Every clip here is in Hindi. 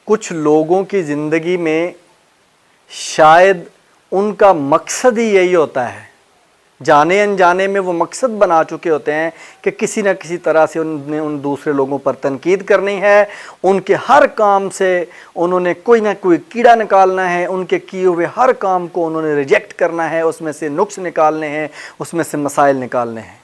कुछ लोगों की ज़िंदगी में शायद उनका मकसद ही यही होता है, जाने अनजाने में वो मकसद बना चुके होते हैं कि किसी न किसी तरह से उन्होंने उन दूसरे लोगों पर तनकीद करनी है, उनके हर काम से उन्होंने कोई ना कोई कीड़ा निकालना है, उनके किए हुए हर काम को उन्होंने रिजेक्ट करना है, उसमें से नुक्स निकालने हैं, उसमें से मसाइल निकालने हैं।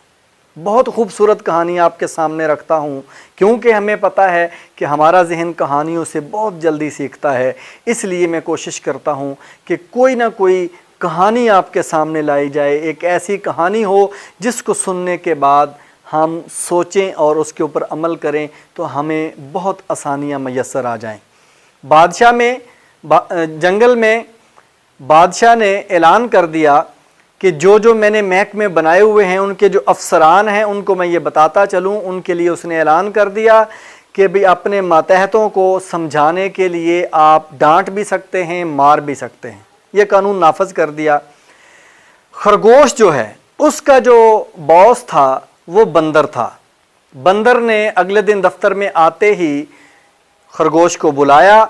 बहुत खूबसूरत कहानी आपके सामने रखता हूँ, क्योंकि हमें पता है कि हमारा जहन कहानियों से बहुत जल्दी सीखता है। इसलिए मैं कोशिश करता हूँ कि कोई ना कोई कहानी आपके सामने लाई जाए, एक ऐसी कहानी हो जिसको सुनने के बाद हम सोचें और उसके ऊपर अमल करें तो हमें बहुत आसानियाँ मैसर आ जाएं। जंगल में बादशाह ने ऐलान कर दिया कि जो मैंने महकमे बनाए हुए हैं, उनके जो अफसरान हैं उनको मैं ये बताता चलूँ। उनके लिए उसने ऐलान कर दिया कि भाई अपने मातहतों को समझाने के लिए आप डांट भी सकते हैं, मार भी सकते हैं। ये कानून नाफज कर दिया। खरगोश जो है उसका जो बॉस था वो बंदर था। बंदर ने अगले दिन दफ्तर में आते ही खरगोश को बुलाया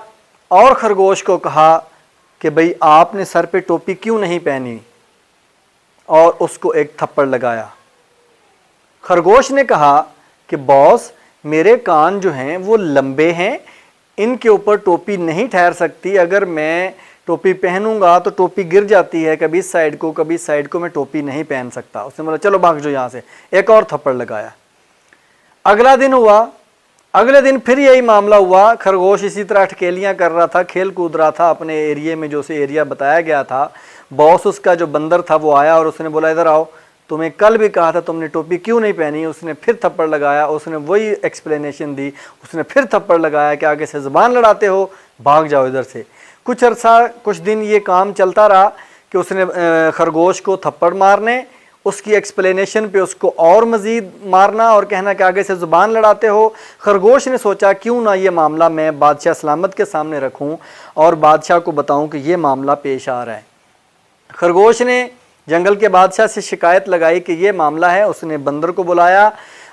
और खरगोश को कहा कि भाई आपने सर पे टोपी क्यों नहीं पहनी, और उसको एक थप्पड़ लगाया। खरगोश ने कहा कि बॉस, मेरे कान जो हैं वो लंबे हैं, इनके ऊपर टोपी नहीं ठहर सकती। अगर मैं टोपी पहनूंगा तो टोपी गिर जाती है, कभी इस साइड को कभी इस साइड को, मैं टोपी नहीं पहन सकता। उसने बोला चलो भाग जाओ यहाँ से। एक और थप्पड़ लगाया। अगला दिन हुआ, अगले दिन फिर यही मामला हुआ। खरगोश इसी तरह अटकेलियाँ कर रहा था, खेल कूद रहा था अपने एरिया में, जो से एरिया बताया गया था। बॉस उसका जो बंदर था वो आया और उसने बोला इधर आओ, तुम्हें कल भी कहा था तुमने टोपी क्यों नहीं पहनी। उसने फिर थप्पड़ लगाया, उसने वही एक्सप्लेनेशन दी। उसने फिर थप्पड़ लगाया कि आगे से ज़ुबान लड़ाते हो, भाग जाओ इधर से। कुछ अरसा, कुछ दिन ये काम चलता रहा कि उसने खरगोश को थप्पड़ मारने, उसकी एक्सप्लेनेशन पे उसको और मज़ीद मारना और कहना कि आगे से ज़ुबान लड़ाते हो। खरगोश ने सोचा क्यों ना ये मामला मैं बादशाह सलामत के सामने रखूं और बादशाह को बताऊं कि ये मामला पेश आ रहा है। खरगोश ने जंगल के बादशाह से शिकायत लगाई कि ये मामला है। उसने बंदर को बुलाया,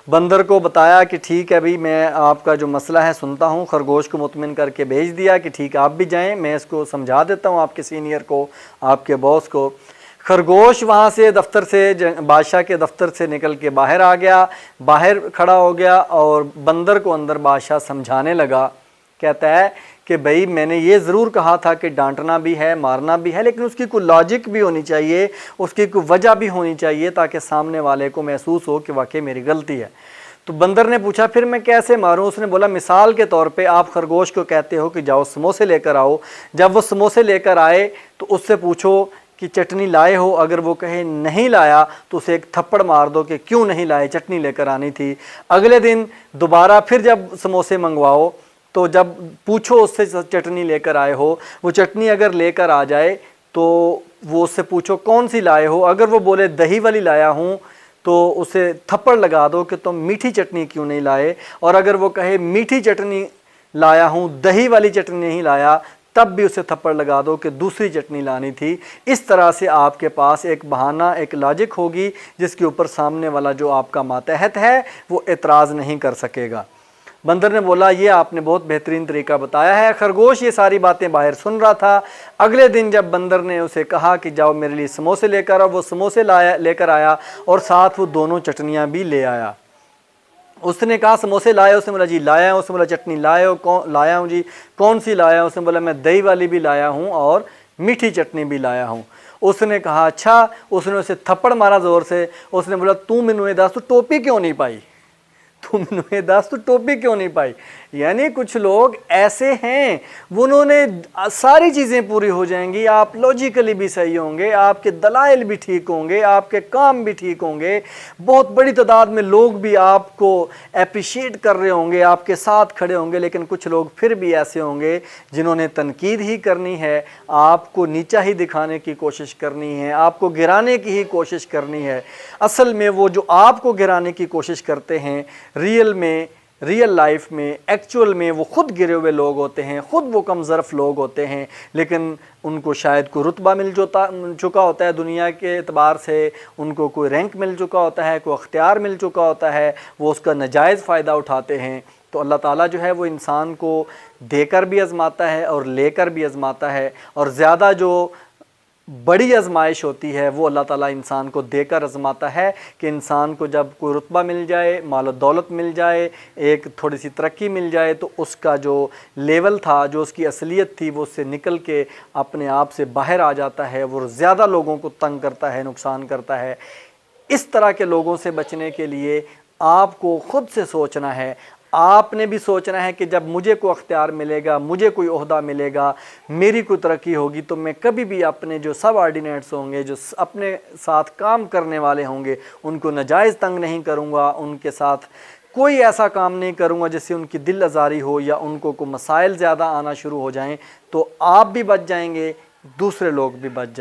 बंदर को बताया कि ठीक है भाई, मैं आपका जो मसला है सुनता हूँ। खरगोश को मुतमिन करके भेज दिया कि ठीक आप भी जाएं, मैं इसको समझा देता हूँ आपके सीनियर को, आपके बॉस को। खरगोश वहाँ से दफ्तर से, बादशाह के दफ्तर से निकल के बाहर आ गया, बाहर खड़ा हो गया और बंदर को अंदर बादशाह समझाने लगा। कहता है कि भाई मैंने ये ज़रूर कहा था कि डांटना भी है, मारना भी है, लेकिन उसकी कोई लॉजिक भी होनी चाहिए, उसकी कोई वजह भी होनी चाहिए ताकि सामने वाले को महसूस हो कि वाकई मेरी गलती है। तो बंदर ने पूछा फिर मैं कैसे मारूं? उसने बोला मिसाल के तौर पे आप खरगोश को कहते हो कि जाओ समोसे लेकर आओ। जब वो समोसे लेकर आए तो उससे पूछो कि चटनी लाए हो। अगर वो कहे नहीं लाया तो उसे एक थप्पड़ मार दो कि क्यों नहीं लाए, चटनी लेकर आनी थी। अगले दिन दोबारा फिर जब समोसे मंगवाओ तो जब पूछो उससे चटनी लेकर आए हो, वो चटनी अगर लेकर आ जाए तो वो उससे पूछो कौन सी लाए हो। अगर वो बोले दही वाली लाया हूँ तो उसे थप्पड़ लगा दो कि तुम मीठी चटनी क्यों नहीं लाए। और अगर वो कहे मीठी चटनी लाया हूँ, दही वाली चटनी नहीं लाया, तब भी उसे थप्पड़ लगा दो कि दूसरी चटनी लानी थी। इस तरह से आपके पास एक बहाना, एक लॉजिक होगी जिसके ऊपर सामने वाला जो आपका मातहत है वो एतराज़ नहीं कर सकेगा। बंदर ने बोला ये आपने बहुत बेहतरीन तरीका बताया है। खरगोश ये सारी बातें बाहर सुन रहा था। अगले दिन जब बंदर ने उसे कहा कि जाओ मेरे लिए समोसे लेकर आओ, वो समोसे लेकर आया और साथ वो दोनों चटनियाँ भी ले आया। उसने कहा समोसे लाए? उसने बोला जी लाया हूँ। उसने बोला चटनी लाए हो? कौन लाया हूँ जी। कौन सी लाया? उसने बोला मैं दही वाली भी लाया हूँ और मीठी चटनी भी लाया हूँ। उसने कहा अच्छा। उसने उसे थप्पड़ मारा ज़ोर से। उसने बोला तू मैनू दस तू टोपी क्यों नहीं पाई, तू मैनू दस तू टोपी क्यों नहीं पाई। यानी कुछ लोग ऐसे हैं, उन्होंने सारी चीज़ें पूरी हो जाएंगी, आप लॉजिकली भी सही होंगे, आपके दलाइल भी ठीक होंगे, आपके काम भी ठीक होंगे, बहुत बड़ी तादाद में लोग भी आपको अप्रिशिएट कर रहे होंगे, आपके साथ खड़े होंगे। लेकिन कुछ लोग फिर भी ऐसे होंगे जिन्होंने तनकीद ही करनी है, आपको नीचा ही दिखाने की कोशिश करनी है, आपको गिराने की ही कोशिश करनी है। असल में वो जो आपको गिराने की कोशिश करते हैं रियल लाइफ में, एक्चुअल में वो ख़ुद गिरे हुए लोग होते हैं, ख़ुद वो कम ज़रफ़ लोग होते हैं। लेकिन उनको शायद कोई रुतबा मिल चुका होता है दुनिया के एतबार से, उनको कोई रैंक मिल चुका होता है, कोई अख्तियार मिल चुका होता है, वो उसका नाजायज़ फ़ायदा उठाते हैं। तो अल्लाह ताला जो है वो इंसान को देकर भी आज़माता है और लेकर भी आज़माता है, और ज़्यादा जो बड़ी आजमाइश होती है वो अल्लाह ताला इंसान को देकर आजमाता है कि इंसान को जब कोई रुतबा मिल जाए, माल दौलत मिल जाए, एक थोड़ी सी तरक्की मिल जाए, तो उसका जो लेवल था, जो उसकी असलियत थी, वो उससे निकल के अपने आप से बाहर आ जाता है, वो ज़्यादा लोगों को तंग करता है, नुकसान करता है। इस तरह के लोगों से बचने के लिए आपको ख़ुद से सोचना है। आपने भी सोचना है कि जब मुझे कोई अख्तियार मिलेगा, मुझे कोई ओहदा मिलेगा, मेरी कोई तरक्की होगी, तो मैं कभी भी अपने जो सब ऑर्डिनेट्स होंगे, जो अपने साथ काम करने वाले होंगे, उनको नाजायज़ तंग नहीं करूँगा, उनके साथ कोई ऐसा काम नहीं करूँगा जिससे उनकी दिल आज़ारी हो या उनको कोई मसाइल ज़्यादा आना शुरू हो जाएं। तो आप भी बच जाएंगे, दूसरे लोग भी बच जाएंगे।